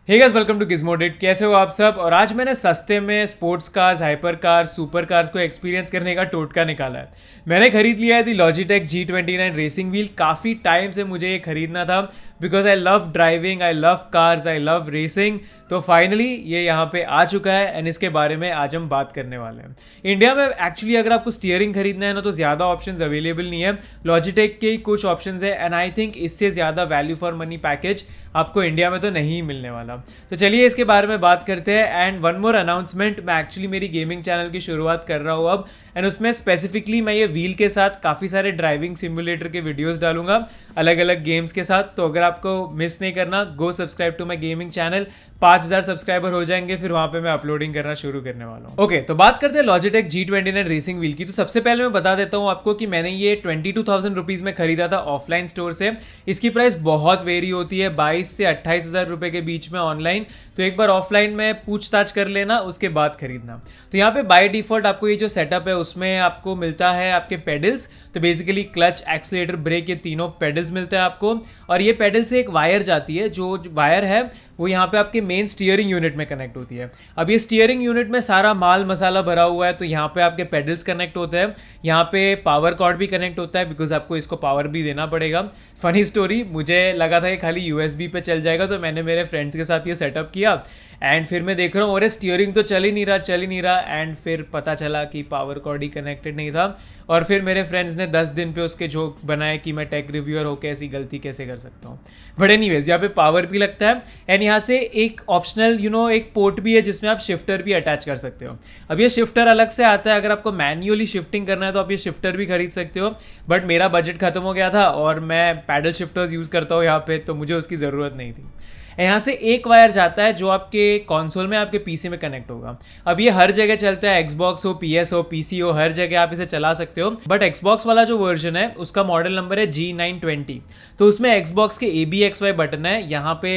Hey guys, welcome to Gizmoded. कैसे हो आप सब। और आज मैंने सस्ते में sports cars, hyper cars, super cars को एक्सपीरियंस करने का टोटका निकाला है। मैंने खरीद लिया है लॉजिटेक G29 रेसिंग व्हील। काफ़ी टाइम से मुझे ये खरीदना था because I love driving, I love cars, I love racing. तो फाइनली ये यहाँ पे आ चुका है एंड इसके बारे में आज हम बात करने वाले हैं। इंडिया में एक्चुअली अगर आपको स्टीयरिंग खरीदना है ना तो ज़्यादा ऑप्शंस अवेलेबल नहीं है। लॉजिटेक के ही कुछ ऑप्शंस है एंड आई थिंक इससे ज़्यादा वैल्यू फॉर मनी पैकेज आपको इंडिया में तो नहीं मिलने वाला। तो चलिए इसके बारे में बात करते हैं। एंड वन मोर अनाउंसमेंट, मैं एक्चुअली मेरी गेमिंग चैनल की शुरुआत कर रहा हूँ अब, एंड उसमें स्पेसिफिकली मैं ये व्हील के साथ काफ़ी सारे ड्राइविंग सिमुलेटर के वीडियोस डालूंगा अलग अलग गेम्स के साथ। तो अगर आपको मिस नहीं करना, go subscribe to my gaming channel. 5000 subscriber हो जाएंगे फिर वहां पे मैं अपलोडिंग करना शुरू करने वाला हूँ। ओके, तो बात करते हैं लॉजिटेक G29 रेसिंग व्हील की। तो सबसे पहले मैं बता देता हूँ आपको कि मैंने ये 22,000 रुपीज़ में खरीदा था ऑफलाइन स्टोर से। इसकी प्राइस बहुत वेरी होती है, 22 से 28,000 रुपए के बीच में ऑनलाइन। तो एक बार ऑफलाइन में पूछताछ कर लेना, उसके बाद खरीदना। तो यहाँ पे बाय डिफॉल्ट आपको ये जो सेटअप है उसमें आपको मिलता है आपके पेडल्स। तो बेसिकली क्लच, एक्सीलरेटर, ब्रेक, ये तीनों पेडल्स मिलते हैं आपको। और ये पेडल से एक वायर जाती है, जो वायर है वो यहाँ पे आपके मेन स्टीयरिंग यूनिट में कनेक्ट होती है। अब ये स्टीयरिंग यूनिट में सारा माल मसाला भरा हुआ है, तो यहाँ पे आपके पेडल्स कनेक्ट होते हैं, यहाँ पे पावर कॉर्ड भी कनेक्ट होता है बिकॉज आपको इसको पावर भी देना पड़ेगा। फनी स्टोरी, मुझे लगा था कि खाली USB पे चल जाएगा, तो मैंने मेरे फ्रेंड्स के साथ ये सेटअप किया एंड फिर मैं देख रहा हूँ अरे स्टीयरिंग तो चल ही नहीं रहा एंड फिर पता चला कि पावर कॉर्ड ही कनेक्टेड नहीं था। और फिर मेरे फ्रेंड्स ने 10 दिन पे उसके जोक बनाए कि मैं टेक रिव्यूअर होकर ऐसी गलती कैसे कर सकता हूँ। बट एनीवेज, यहाँ पे पावर भी लगता है एंड यहाँ से एक ऑप्शनल एक पोर्ट भी है जिसमें आप शिफ्टर भी अटैच कर सकते हो। अब ये शिफ्टर अलग से आता है, अगर आपको मैन्युअली शिफ्टिंग करना है तो आप ये शिफ्टर भी खरीद सकते हो। बट मेरा बजट खत्म हो गया था और मैं पैडल शिफ्टर्स यूज़ करता हूँ यहाँ पे, तो मुझे उसकी ज़रूरत नहीं थी। यहाँ से एक वायर जाता है जो आपके कंसोल में, आपके पीसी में कनेक्ट होगा। अब ये हर जगह चलता है, एक्सबॉक्स हो, PS हो, PC हो, हर जगह आप इसे चला सकते हो। बट एक्सबॉक्स वाला जो वर्जन है उसका मॉडल नंबर है G920। तो उसमें एक्सबॉक्स के ABXY बटन है, यहाँ पे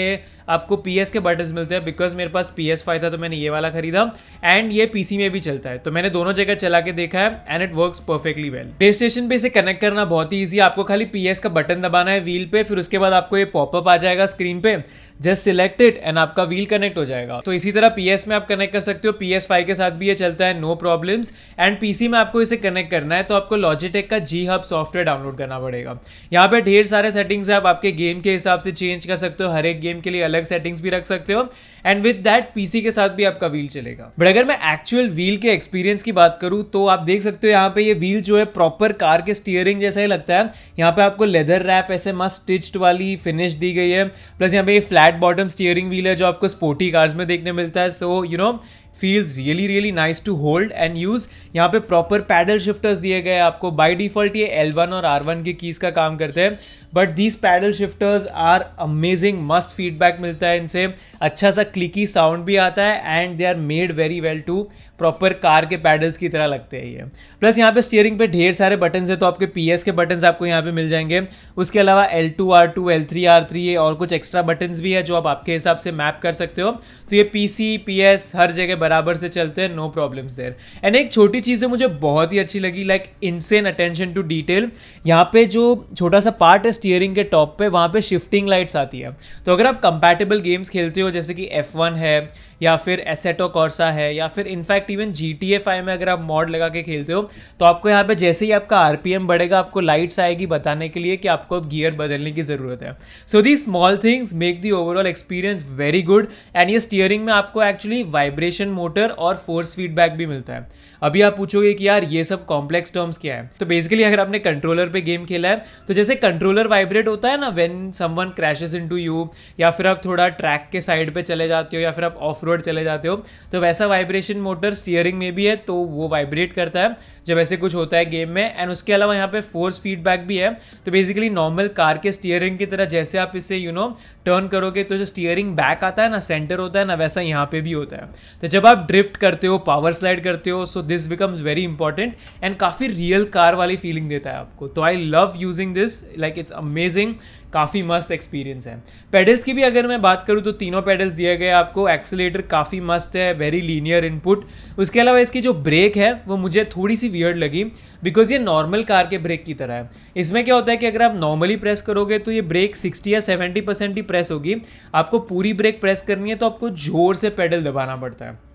आपको PS के बटन्स मिलते हैं। बिकॉज मेरे पास PS5 था तो मैंने ये वाला खरीदा एंड ये PC में भी चलता है, तो मैंने दोनों जगह चला के देखा है and it works perfectly well. Play station पे इसे कनेक्ट करना बहुत ही ईजी है। आपको खाली PS का बटन दबाना है व्हील पे, फिर उसके बाद आपको ये पॉपअप आ जाएगा स्क्रीन पे, जस्ट सिलेक्ट इट एंड आपका व्हील कनेक्ट हो जाएगा। तो इसी तरह PS में आप कनेक्ट कर सकते हो, PS5 के साथ भी ये चलता है, नो प्रॉब्लम्स। एंड PC में आपको इसे कनेक्ट करना है तो आपको लॉजिटेक का G Hub सॉफ्टवेयर डाउनलोड करना पड़ेगा। यहाँ पे ढेर सारे सेटिंग्स है, आप आपके गेम के हिसाब से चेंज कर सकते हो, हर एक गेम के लिए अलग सेटिंग्स भी रख सकते हो एंड विद दैट PC के साथ भी आपका व्हील चलेगा। बट अगर मैं एक्चुअल व्हील के एक्सपीरियंस की बात करूं तो आप देख सकते हो यहाँ पे ये व्हील जो है प्रॉपर कार के स्टीयरिंग जैसा ही लगता है। यहाँ पे आपको लेदर रैप ऐसे मस्त स्टिच्ड वाली फिनिश दी गई है, प्लस यहाँ पे ये फ्लैट बॉटम स्टीयरिंग व्हील है जो आपको स्पोर्टी कार्स में देखने मिलता है। So feels really nice to hold and use. यहाँ पे प्रॉपर पैडल शिफ्टर्स दिए गए आपको। बाय डिफॉल्ट ये L1 और R1 की कीज का काम करते हैं, but these paddle shifters are amazing. मस्त फीडबैक मिलता है इनसे, अच्छा सा क्लिकी साउंड भी आता है and they are made very well too, proper car के पैडल्स की तरह लगते हैं ये। प्लस यहाँ पे स्टीयरिंग पे ढेर सारे बटन्स है, तो आपके PS के बटन्स आपको यहाँ पे मिल जाएंगे। उसके अलावा L2, R2, L3, R3 ये और कुछ एक्स्ट्रा बटन्स भी है जो आप आपके हिसाब से मैप कर सकते हो। तो ये PC, PS हर जगह बराबर से चलते हैं, नो प्रॉब्लम्स देयर। एंड एक छोटी चीज़ है मुझे बहुत ही अच्छी लगी, like insane attention to detail. यहाँ पे जो छोटा सा पार्ट है स्टीयरिंग के टॉप पे, वहाँ पे शिफ्टिंग लाइट्स आती है। तो अगर आप कंपैटिबल गेम्स खेलते हो जैसे कि F1 है या फिर एसेटो कॉर्सा है या फिर इनफैक्ट इवन GTA 5 में अगर आप मॉड लगा के खेलते हो तो आपको यहाँ पे जैसे ही आपका RPM बढ़ेगा आपको लाइट्स आएगी बताने के लिए कि आपको अब गियर बदलने की ज़रूरत है। So the small things make the overall experience very good. And ये स्टीयरिंग में आपको एक्चुअली वाइब्रेशन मोटर और फोर्स फीडबैक भी मिलता है। अभी आप पूछोगे कि यार ये सब कॉम्प्लेक्स टर्म्स क्या है, तो बेसिकली अगर आपने कंट्रोलर पे गेम खेला है तो जैसे कंट्रोलर वाइब्रेट होता है ना when someone crashes into you, या फिर आप थोड़ा ट्रैक के साइड पे चले जाते हो या फिर आप ऑफ रोड चले जाते हो, तो वैसा वाइब्रेशन मोटर स्टीयरिंग में भी है, तो वो वाइब्रेट करता है जब ऐसे कुछ होता है गेम में। एंड उसके अलावा यहाँ पे फोर्स फीडबैक भी है। तो बेसिकली नॉर्मल कार के स्टीयरिंग की तरह जैसे आप इसे टर्न करोगे तो जो स्टीयरिंग बैक आता है ना, सेंटर होता है ना, वैसा यहाँ पे भी होता है। तो जब आप ड्रिफ्ट करते हो, पावर स्लाइड करते हो, so this becomes very important and काफ़ी रियल कार वाली फीलिंग देता है आपको। तो I love using this, like it's amazing. काफ़ी मस्त एक्सपीरियंस है। पेडल्स की भी अगर मैं बात करूँ तो तीनों पेडल्स दिए गए आपको, एक्सेलेरेटर काफ़ी मस्त है, वेरी लीनियर इनपुट। उसके अलावा इसकी जो ब्रेक है वो मुझे थोड़ी सी वियर्ड लगी, बिकॉज ये नॉर्मल कार के ब्रेक की तरह है। इसमें क्या होता है कि अगर आप नॉर्मली प्रेस करोगे तो ये ब्रेक 60 या 70% ही प्रेस होगी, आपको पूरी ब्रेक प्रेस करनी है तो आपको जोर से पेडल दबाना पड़ता है।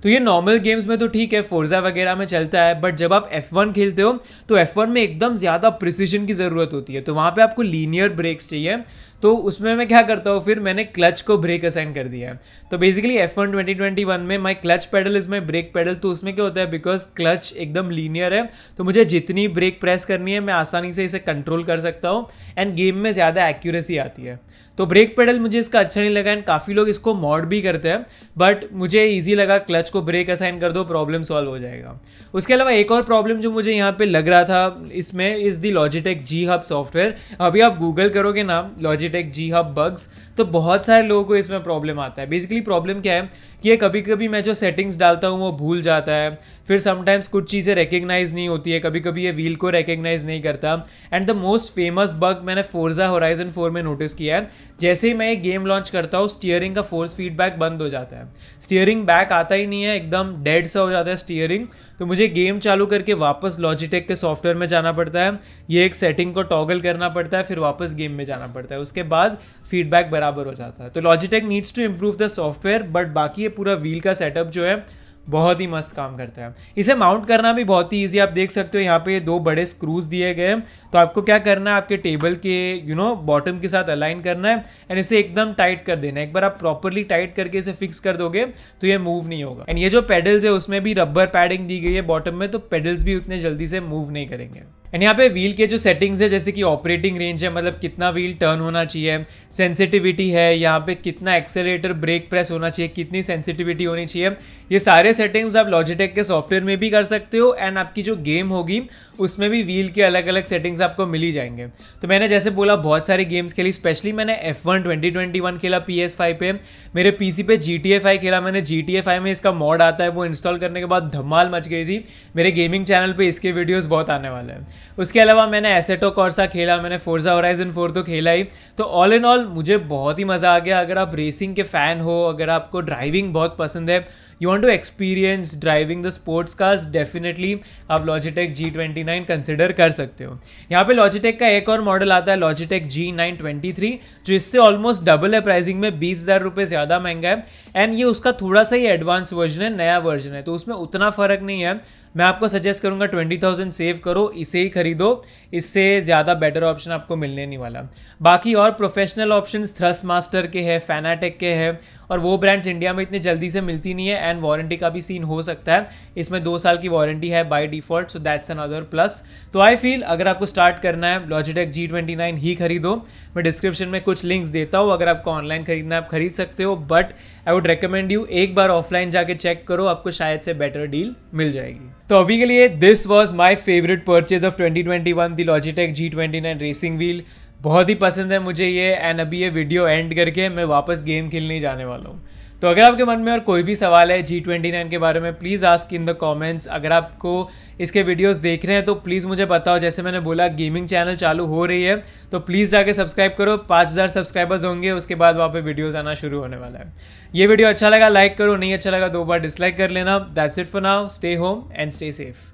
तो ये नॉर्मल गेम्स में तो ठीक है, फोर्जा वगैरह में चलता है, बट जब आप F1 खेलते हो तो F1 में एकदम ज़्यादा प्रिसीजन की ज़रूरत होती है, तो वहाँ पे आपको लीनियर ब्रेक्स चाहिए। तो उसमें मैं क्या करता हूँ, फिर मैंने क्लच को ब्रेक असाइन कर दिया है। तो बेसिकली F1 2021 में my clutch pedal is my brake pedal. तो उसमें क्या होता है, बिकॉज क्लच एकदम लीनियर है तो मुझे जितनी ब्रेक प्रेस करनी है मैं आसानी से इसे कंट्रोल कर सकता हूँ एंड गेम में ज़्यादा एक्यूरेसी आती है। तो ब्रेक पेडल मुझे इसका अच्छा नहीं लगा एंड काफ़ी लोग इसको मॉड भी करते हैं, बट मुझे ईजी लगा, क्लच को ब्रेक असाइन कर दो, प्रॉब्लम सॉल्व हो जाएगा। उसके अलावा एक और प्रॉब्लम जो मुझे यहाँ पे लग रहा था इसमें is the Logitech G hub software. अभी आप गूगल करोगे ना लॉजिटेक जी हब बग्स, तो बहुत सारे लोगों को इसमें प्रॉब्लम आता है। बेसिकली प्रॉब्लम क्या है कि ये कभी कभी मैं जो सेटिंग्स डालता हूँ वो भूल जाता है, फिर समटाइम्स कुछ चीज़ें रिकग्नाइज नहीं होती है, कभी कभी ये व्हील को रिकग्नाइज नहीं करता। And the most famous bug मैंने फोर्जा होराइजन 4 में नोटिस किया है, जैसे ही मैं एक गेम लॉन्च करता हूँ स्टीयरिंग का फोर्स फीडबैक बंद हो जाता है, स्टीयरिंग बैक आता ही नहीं है, एकदम डेड सा हो जाता है स्टीयरिंग। तो मुझे गेम चालू करके वापस लॉजिटेक के सॉफ्टवेयर में जाना पड़ता है, ये एक सेटिंग को टॉगल करना पड़ता है, फिर वापस गेम में जाना पड़ता है, उसके बाद फीडबैक बराबर हो जाता है। तो Logitech needs to improve the software, but बाकी ये पूरा व्हील का सेटअप जो है बहुत ही मस्त काम करता है। इसे माउंट करना भी बहुत ही ईजी, आप देख सकते हो यहाँ पे 2 बड़े स्क्रूज दिए गए हैं। तो आपको क्या करना है, आपके टेबल के बॉटम के साथ अलाइन करना है एंड इसे एकदम टाइट कर देना है। एक बार आप प्रॉपरली टाइट करके इसे फिक्स कर दोगे तो ये मूव नहीं होगा। एंड ये जो पेडल्स है उसमें भी रबर पैडिंग दी गई है बॉटम में, तो पेडल्स भी उतने जल्दी से मूव नहीं करेंगे। एंड यहाँ पे व्हील के जो सेटिंग्स है, जैसे कि ऑपरेटिंग रेंज है, मतलब कितना व्हील टर्न होना चाहिए, सेंसिटिविटी है, यहाँ पे कितना एक्सेलरेटर ब्रेक प्रेस होना चाहिए, कितनी सेंसिटिविटी होनी चाहिए, ये सारे सेटिंग्स आप लॉजिटेक के सॉफ्टवेयर में भी कर सकते हो। एंड आपकी जो गेम होगी उसमें भी व्हील के अलग अलग सेटिंग्स आपको मिल ही जाएंगे। तो मैंने जैसे बोला बहुत सारी गेम्स खेली, स्पेशली मैंने F1 2021 खेला PS5 पे, मेरे PC पे GTA 5 खेला मैंने। GTA 5 में इसका मॉड आता है, वो इंस्टॉल करने के बाद धमाल मच गई थी। मेरे गेमिंग चैनल पे इसके वीडियोस बहुत आने वाले हैं। उसके अलावा मैंने एसेटो कॉर्सा खेला, मैंने फोर्जा होराइजन 4 तो खेला ही। तो ऑल इन ऑल मुझे बहुत ही मज़ा आ गया। अगर आप रेसिंग के फ़ैन हो, अगर आपको ड्राइविंग बहुत पसंद है, you want to experience driving the sports cars, definitely आप लॉजिटेक G29 कंसिडर कर सकते हो। यहाँ पे लॉजिटेक का एक और मॉडल आता है लॉजिटेक G923, जो इससे ऑलमोस्ट डबल है प्राइसिंग में, 20,000 रुपये ज़्यादा महंगा है। एंड ये उसका थोड़ा सा ही एडवांस वर्जन है, नया वर्जन है, तो उसमें उतना फ़र्क नहीं है। मैं आपको सजेस्ट करूंगा 20,000 सेव करो, इसे ही खरीदो, इससे ज़्यादा बेटर ऑप्शन आपको मिलने नहीं वाला। बाकी और प्रोफेशनल ऑप्शंस थ्रस्ट मास्टर के हैं, फैनाटेक के हैं, और वो ब्रांड्स इंडिया में इतनी जल्दी से मिलती नहीं है। एंड वारंटी का भी सीन हो सकता है, इसमें 2 साल की वारंटी है by default, so that's another plus. तो आई फील अगर आपको स्टार्ट करना है लॉजिटेक G29 ही खरीदो। मैं डिस्क्रिप्शन में कुछ लिंक्स देता हूँ, अगर आपको ऑनलाइन खरीदना है आप खरीद सकते हो, but I would recommend you एक बार ऑफलाइन जाके चेक करो, आपको शायद से बेटर डील मिल जाएगी। तो अभी के लिए this was my favourite purchase of 2021, the Logitech G29 racing wheel. बहुत ही पसंद है मुझे ये। एंड अभी ये वीडियो एंड करके मैं वापस गेम खेलने जाने वाला हूँ। तो अगर आपके मन में और कोई भी सवाल है G29 के बारे में, please ask in the comments. अगर आपको इसके वीडियोस देख रहे हैं तो प्लीज़ मुझे बताओ। जैसे मैंने बोला गेमिंग चैनल चालू हो रही है, तो प्लीज़ जाके सब्सक्राइब करो। 5,000 सब्सक्राइबर्स होंगे, उसके बाद वहाँ पे वीडियोस आना शुरू होने वाला है। ये वीडियो अच्छा लगा लाइक करो, नहीं अच्छा लगा 2 बार डिसलाइक कर लेना। That's it for now, stay home and stay safe.